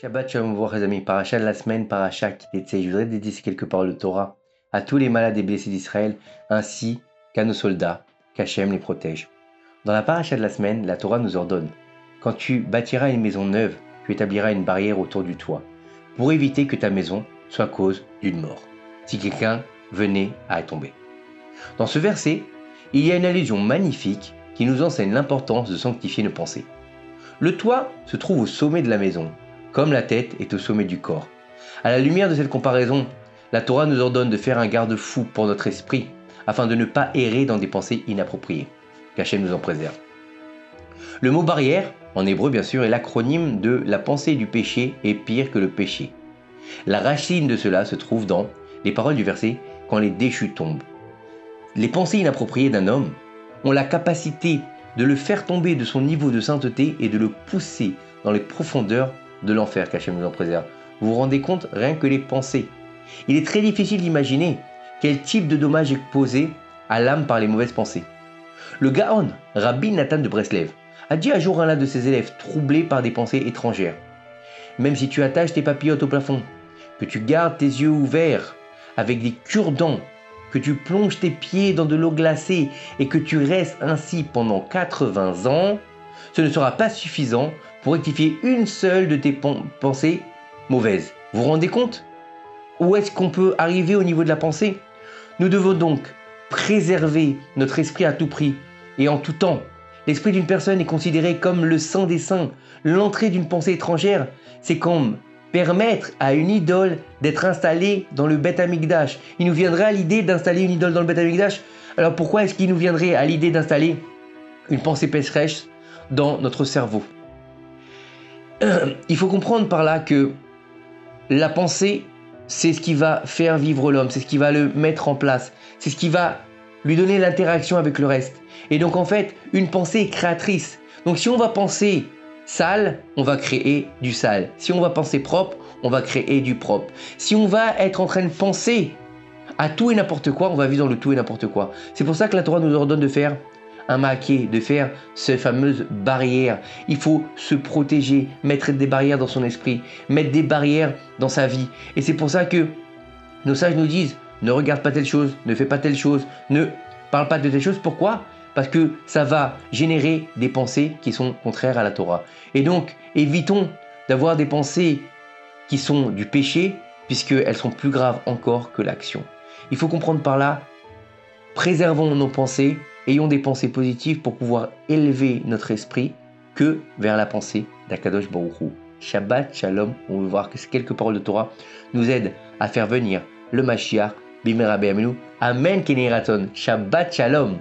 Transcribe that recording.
Shabbat Shalom, vous les amis, paracha de la semaine, paracha qui je voudrais dédier quelque paroles de Torah à tous les malades et blessés d'Israël, ainsi qu'à nos soldats, qu'Hachem les protège. Dans la paracha de la semaine, la Torah nous ordonne: quand tu bâtiras une maison neuve, tu établiras une barrière autour du toit, pour éviter que ta maison soit cause d'une mort, si quelqu'un venait à tomber. Dans ce verset, il y a une allusion magnifique qui nous enseigne l'importance de sanctifier nos pensées. Le toit se trouve au sommet de la maison, comme la tête est au sommet du corps. À la lumière de cette comparaison, la Torah nous ordonne de faire un garde-fou pour notre esprit, afin de ne pas errer dans des pensées inappropriées. Qu'Hachem nous en préserve. Le mot barrière, en hébreu bien sûr, est l'acronyme de la pensée du péché est pire que le péché. La racine de cela se trouve dans les paroles du verset « quand les déchus tombent ». Les pensées inappropriées d'un homme ont la capacité de le faire tomber de son niveau de sainteté et de le pousser dans les profondeurs de l'enfer, qu'Hachem nous en préserve. Vous vous rendez compte, rien que les pensées. Il est très difficile d'imaginer quel type de dommage est causé à l'âme par les mauvaises pensées. Le Gaon, Rabbi Nathan de Breslev, a dit un jour à l'un de ses élèves troublés par des pensées étrangères: même si tu attaches tes papillotes au plafond, que tu gardes tes yeux ouverts avec des cure-dents, que tu plonges tes pieds dans de l'eau glacée et que tu restes ainsi pendant 80 ans, ce ne sera pas suffisant pour rectifier une seule de tes pensées mauvaises. Vous vous rendez compte? Où est-ce qu'on peut arriver au niveau de la pensée? Nous devons donc préserver notre esprit à tout prix et en tout temps. L'esprit d'une personne est considéré comme le saint des saints. L'entrée d'une pensée étrangère, c'est comme permettre à une idole d'être installée dans le Beth Amikdash. Il nous viendrait à l'idée d'installer une idole dans le Beth Amikdash. Alors pourquoi est-ce qu'il nous viendrait à l'idée d'installer une pensée pécheresse dans notre cerveau? Il faut comprendre par là que la pensée, c'est ce qui va faire vivre l'homme, c'est ce qui va le mettre en place, c'est ce qui va lui donner l'interaction avec le reste. Et donc en fait, une pensée est créatrice. Donc si on va penser sale, on va créer du sale. Si on va penser propre, on va créer du propre. Si on va être en train de penser à tout et n'importe quoi, on va vivre dans le tout et n'importe quoi. C'est pour ça que la Torah nous ordonne de faire un maquet, de faire ces fameuses barrières. Il faut se protéger, mettre des barrières dans son esprit, mettre des barrières dans sa vie. Et c'est pour ça que nos sages nous disent: ne regarde pas telle chose, ne fais pas telle chose, ne parle pas de telle chose. Pourquoi? Parce que ça va générer des pensées qui sont contraires à la Torah. Et donc, évitons d'avoir des pensées qui sont du péché, puisqu'elles sont plus graves encore que l'action. Il faut comprendre par là, préservons nos pensées, ayons des pensées positives pour pouvoir élever notre esprit que vers la pensée d'Akadosh Baruch Hu. Shabbat Shalom. On veut voir que ces quelques paroles de Torah nous aident à faire venir le Mashiach. Bimera Be'aminu. Amen Kenei Ratzon. Shabbat Shalom.